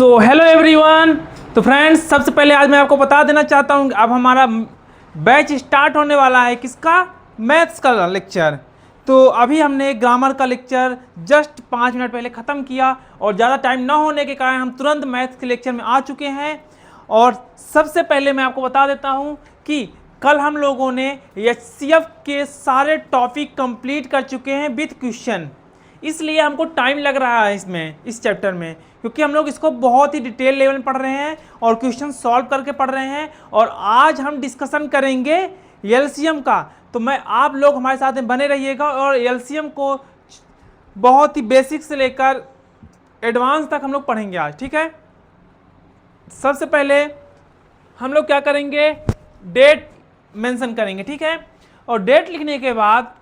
So hello everyone. तो friends, सबसे पहले आज मैं आपको बता देना चाहता हूँ अब हमारा बैच स्टार्ट होने वाला है। किसका? मैथ्स का लेक्चर। तो अभी हमने ग्रामर का लेक्चर जस्ट 5 मिनट पहले ख़त्म किया और ज़्यादा टाइम ना होने के कारण हम तुरंत मैथ्स के लेक्चर में आ चुके हैं। और सबसे पहले मैं आपको बता देता हूँ कि कल हम लोगों ने HCF के सारे टॉपिक कंप्लीट कर चुके हैं विथ क्वेश्चन, इसलिए हमको टाइम लग रहा है इस चैप्टर में, क्योंकि हम लोग इसको बहुत ही डिटेल लेवल में पढ़ रहे हैं और क्वेश्चन सॉल्व करके पढ़ रहे हैं। और आज हम डिस्कशन करेंगे एलसीएम का। तो मैं आप लोग हमारे साथ में बने रहिएगा और एलसीएम को बहुत ही बेसिक से लेकर एडवांस तक हम लोग पढ़ेंगे आज, ठीक है। सबसे पहले हम लोग क्या करेंगे, डेट मेंशन करेंगे, ठीक है। और डेट लिखने के बाद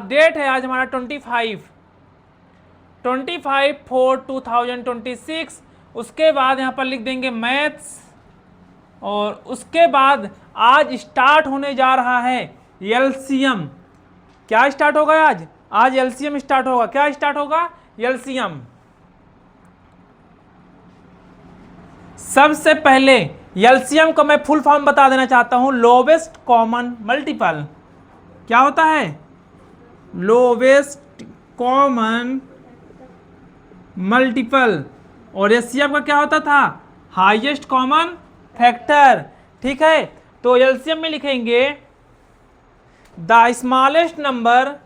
डेट है आज हमारा 25/4/2026। उसके बाद यहाँ पर लिख देंगे मैथ्स। और उसके बाद आज स्टार्ट होने जा रहा है एलसीएम। क्या स्टार्ट होगा आज एलसीएम स्टार्ट होगा। क्या स्टार्ट होगा? एलसीएम। सबसे पहले एलसीएम का मैं फुल फॉर्म बता देना चाहता हूं। Lowest common multiple. क्या होता है? Lowest common multiple. और एचसीएफ का क्या होता था? हाईएस्ट कॉमन फैक्टर, ठीक है। तो एलसीएम में लिखेंगे the smallest number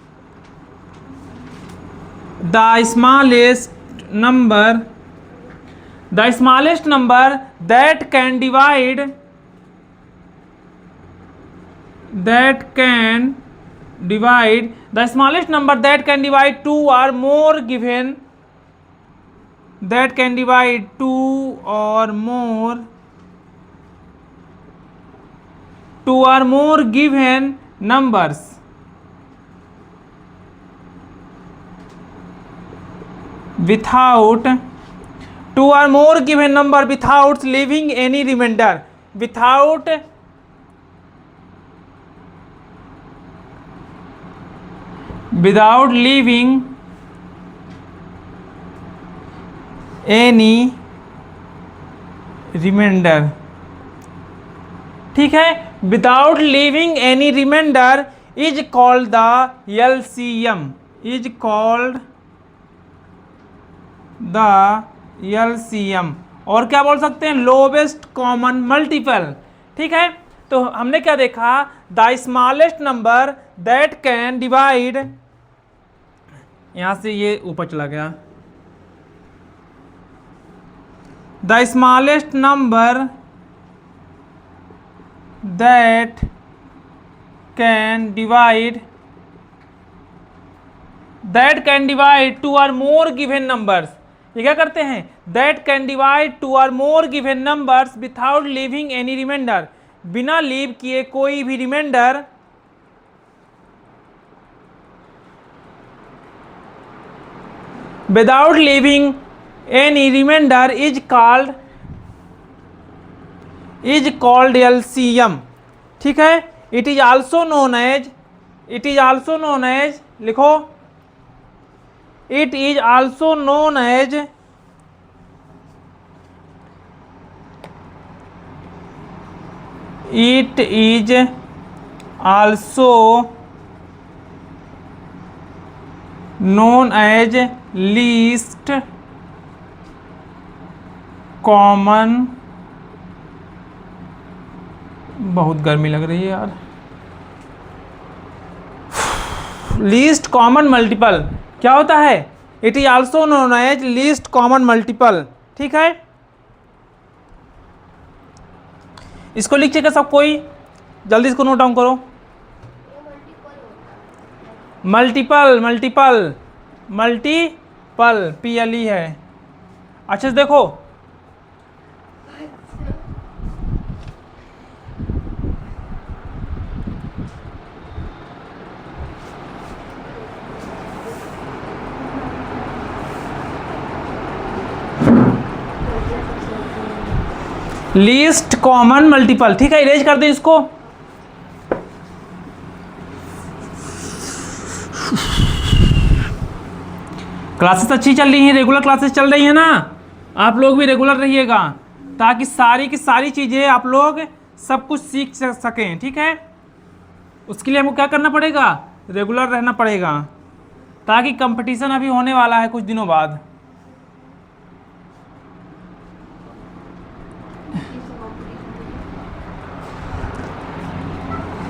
that can divide two or more given numbers without leaving any remainder. Without leaving any remainder, ठीक है। Without leaving any remainder is called the LCM. और क्या बोल सकते हैं? लोवेस्ट कॉमन मल्टीपल, ठीक है। तो हमने क्या देखा? The smallest number that can divide, यहां से ये ऊपर चला गया, the smallest number that can divide two or more given numbers. ये क्या करते हैं? That can divide two or more given numbers without leaving any remainder, बिना लीव किए कोई भी remainder, without leaving any remainder is called LCM, ठीक है। It is also known as लिखो, it is also known as least common, बहुत गर्मी लग रही है यार, लीस्ट कॉमन मल्टीपल। क्या होता है? It is also known as least common multiple, ठीक है। इसको लिखिएगा सब कोई, जल्दी इसको नोट डाउन करो। मल्टीपल PLE है। अच्छे से देखो, लीस्ट कॉमन मल्टीपल, ठीक है। इरेज कर दें इसको। क्लासेस अच्छी चल रही हैं, रेगुलर क्लासेस चल रही हैं ना, आप लोग भी रेगुलर रहिएगा ताकि सारी की सारी चीज़ें आप लोग सब कुछ सीख सकें, ठीक है। उसके लिए हमको क्या करना पड़ेगा, रेगुलर रहना पड़ेगा, ताकि कंपटीशन अभी होने वाला है कुछ दिनों बाद।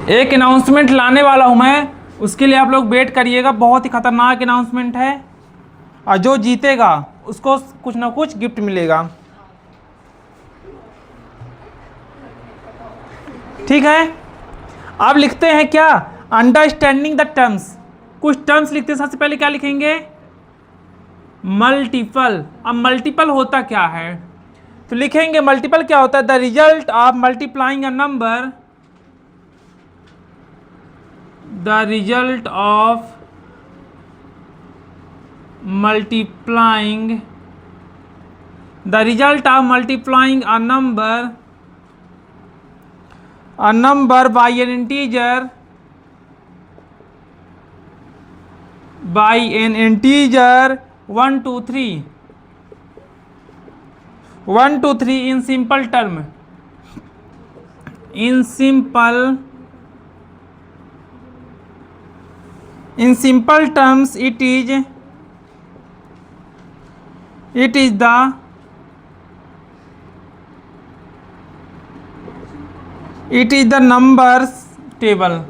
एक अनाउंसमेंट लाने वाला हूं मैं, उसके लिए आप लोग वेट करिएगा, बहुत ही खतरनाक अनाउंसमेंट है, और जो जीतेगा उसको कुछ ना कुछ गिफ्ट मिलेगा, ठीक है। अब लिखते हैं क्या, अंडरस्टैंडिंग द टर्म्स। कुछ टर्म्स लिखते हैं, सबसे पहले क्या लिखेंगे, मल्टीपल। अब मल्टीपल होता क्या है, तो लिखेंगे मल्टीपल क्या होता है, the result of multiplying a number, the result of multiplying, the result of multiplying a number by an integer, by an integer 1 2 3 1 2 3 in simple term, in simple terms it is the numbers table,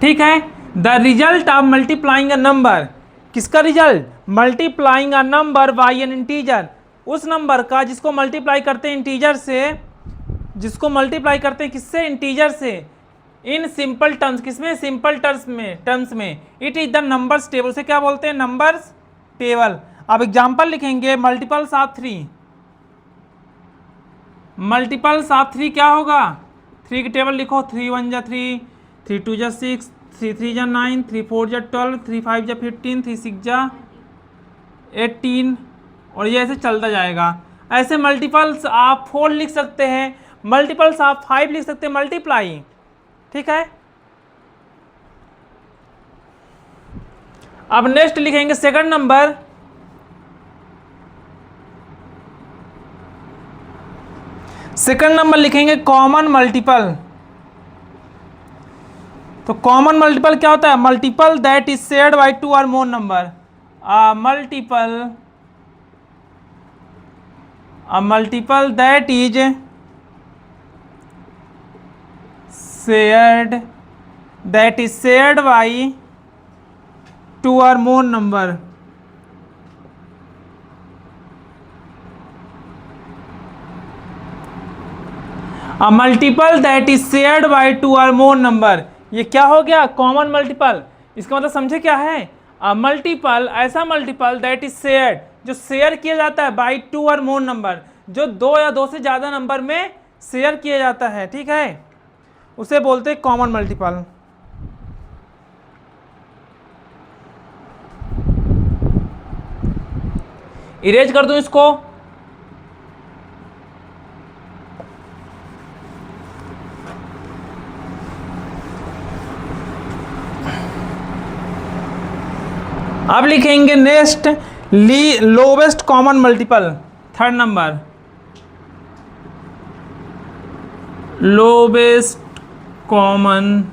ठीक है। The result of multiplying a number, किसका result, multiplying a number by an integer, उस number का जिसको multiply करते हैं integer से, जिसको मल्टीप्लाई करते हैं किससे, इंटीजर से, इन सिंपल टर्म्स, किसमें, सिंपल टर्म्स में, it is the numbers table, से क्या बोलते हैं, नंबर्स टेबल। अब एग्जांपल लिखेंगे, मल्टीपल्स ऑफ 3, मल्टीपल्स ऑफ 3 क्या होगा, 3 की टेबल लिखो, 3 1 जा 3, 3 2 जा 6, 3 3 जा 9, 3 4 जा 12, 3 5 जा 15, 3 6 जा 18, और ये ऐसे चलता जाएगा। ऐसे मल्टीपल्स आप 4 लिख सकते हैं, मल्टीपल्स आप 5 लिख सकते हैं, मल्टीप्लाई, ठीक है। अब नेक्स्ट लिखेंगे सेकंड नंबर, सेकंड नंबर लिखेंगे कॉमन मल्टीपल। तो कॉमन मल्टीपल क्या होता है, multiple that is shared by 2 और मोर number, multiple that is shared by 2 और मोर number. A multiple that is shared by 2 or more number, ये क्या हो गया, कॉमन मल्टीपल। इसका मतलब समझे क्या है, मल्टीपल ऐसा मल्टीपल दैट इज शेयर्ड, जो शेयर किया जाता है, बाय 2 और मोर नंबर, जो 2 या 2 से ज़्यादा नंबर में शेयर किया जाता है, ठीक है, उसे बोलते हैं कॉमन मल्टीपल। इरेज कर दूं इसको, अब लिखेंगे next lowest common multiple, third number, lowest common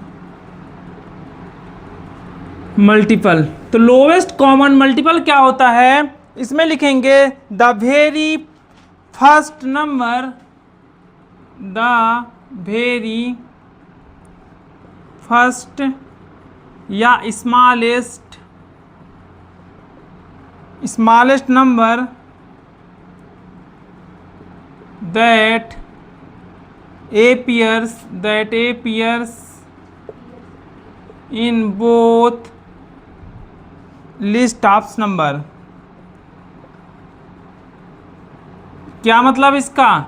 multiple. तो लोवेस्ट कॉमन मल्टीपल क्या होता है, इसमें लिखेंगे the very first number, the very first या smallest number that appears in both list of number। क्या मतलब इसका,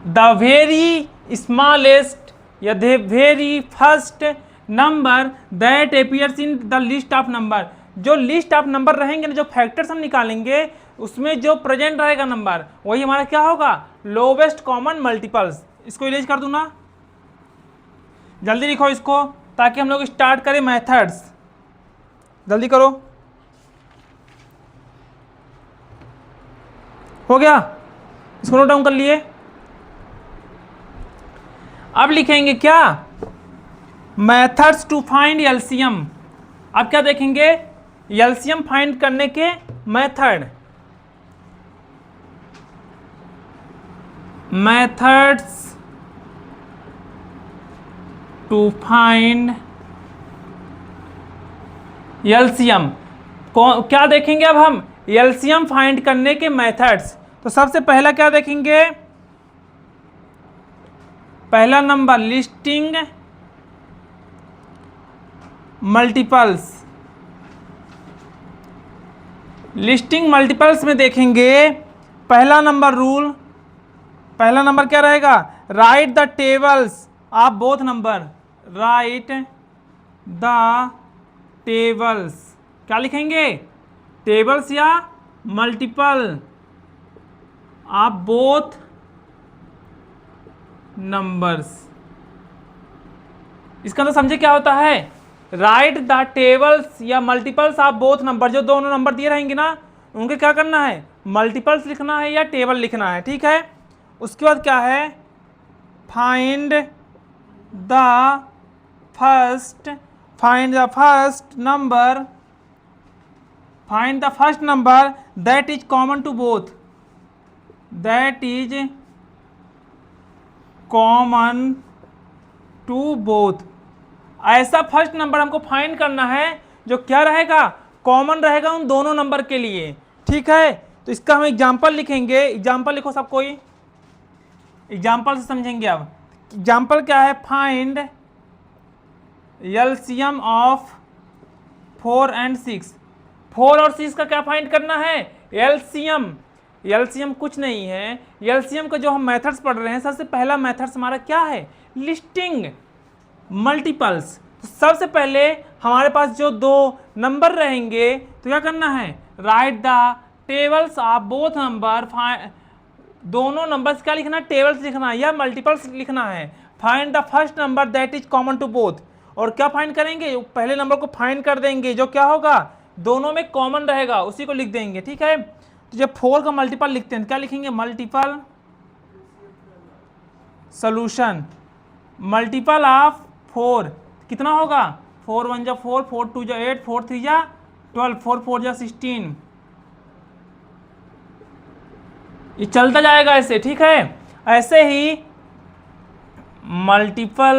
द वेरी स्मॉलेस्ट या the very first number that appears in the list of number, जो लिस्ट ऑफ नंबर रहेंगे ना, जो factors हम निकालेंगे उसमें जो प्रेजेंट रहेगा नंबर, वही हमारा क्या होगा, लोवेस्ट कॉमन मल्टीपल्स। इसको इरेज कर दूं ना, जल्दी लिखो इसको ताकि हम लोग स्टार्ट करें मेथड्स। जल्दी करो, हो गया, इसको नोट डाउन कर लिए। अब लिखेंगे क्या, मेथड्स टू फाइंड एलसीएम। अब क्या देखेंगे, एलसीएम फाइंड करने के method, methods to find LCM. क्या देखेंगे अब हम, एलसीएम फाइंड करने के मेथड्स। तो सबसे पहला क्या देखेंगे, पहला number listing multiples. Listing multiples में देखेंगे पहला नंबर रूल, पहला नंबर क्या रहेगा, right the tables of both number, right the tables, क्या लिखेंगे, टेबल्स या मल्टीपल ऑफ बोथ नंबर्स। इसका तो समझे क्या होता है, राइट द टेबल्स या मल्टीपल्स ऑफ बोथ नंबर, जो दोनों नंबर दिए रहेंगे ना उनके क्या करना है, मल्टीपल्स लिखना है या टेबल लिखना है, ठीक है। उसके बाद क्या है, find the first number, find the first number that is common to both, that is common to both. ऐसा फर्स्ट नंबर हमको फाइंड करना है जो क्या रहेगा, कॉमन रहेगा उन दोनों नंबर के लिए, ठीक है। तो इसका हम एग्जाम्पल लिखेंगे, एग्जाम्पल लिखो सब कोई, एग्जाम्पल से समझेंगे। अब एग्जाम्पल क्या है, फाइंड एलसीएम ऑफ 4 and 6। 4 और 6 का क्या फाइंड करना है, एलसीएम। एलसीएम कुछ नहीं है, एलसीएम का जो हम मेथड्स पढ़ रहे हैं, सबसे पहला मेथड्स हमारा क्या है, लिस्टिंग मल्टीपल्स। तो सबसे पहले हमारे पास जो दो नंबर रहेंगे तो क्या करना है, right the tables of both number, दोनों नंबर्स क्या लिखना है, टेबल्स लिखना है या मल्टीपल्स लिखना है। Find the first number that is common to both, और क्या फाइंड करेंगे, पहले नंबर को फाइंड कर देंगे जो क्या होगा, दोनों में कॉमन रहेगा, उसी को लिख देंगे, ठीक है। तो जब 4 का मल्टीपल लिखते हैं क्या लिखेंगे, मल्टीपल सॉल्यूशन, मल्टीपल ऑफ 4 कितना होगा, 4 1 जा 4, 4 2 जा 8, 4 3 जा 12, 4 4 जा 16, ये चलता जाएगा ऐसे, ठीक है। ऐसे ही मल्टीपल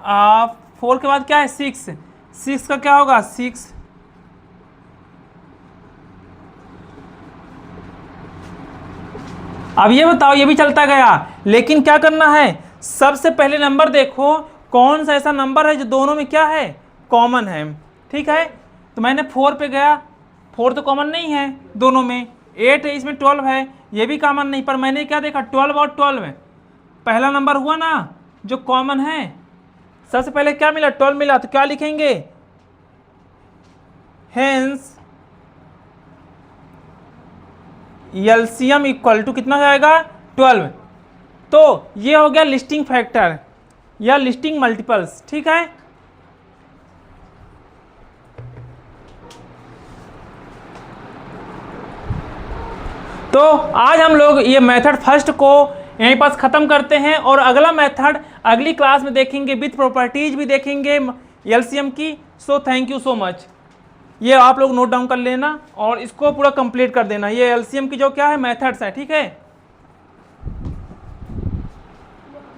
ऑफ 4 के बाद क्या है, 6, 6 का क्या होगा, 6, अब ये बताओ, ये भी चलता गया, लेकिन क्या करना है, सबसे पहले नंबर देखो कौन सा ऐसा नंबर है जो दोनों में क्या है, कॉमन है, ठीक है। तो मैंने 4 पे गया, 4 तो कॉमन नहीं है दोनों में, 8 है, इसमें 12 है, ये भी कॉमन नहीं, पर मैंने क्या देखा, 12 और 12 पहला नंबर हुआ ना जो कॉमन है, सबसे पहले क्या मिला, 12 मिला, तो क्या लिखेंगे, हेंस एलसीएम इक्वल टू कितना जाएगा, 12। तो ये हो गया लिस्टिंग फैक्टर या लिस्टिंग मल्टीपल्स, ठीक है। तो आज हम लोग ये मेथड फर्स्ट को यहीं पास ख़त्म करते हैं, और अगला मेथड अगली क्लास में देखेंगे, विथ प्रॉपर्टीज भी देखेंगे एलसीएम की। So thank you so much, ये आप लोग नोट डाउन कर लेना और इसको पूरा कंप्लीट कर देना, ये एलसीएम की जो क्या है मेथड्स है, ठीक है।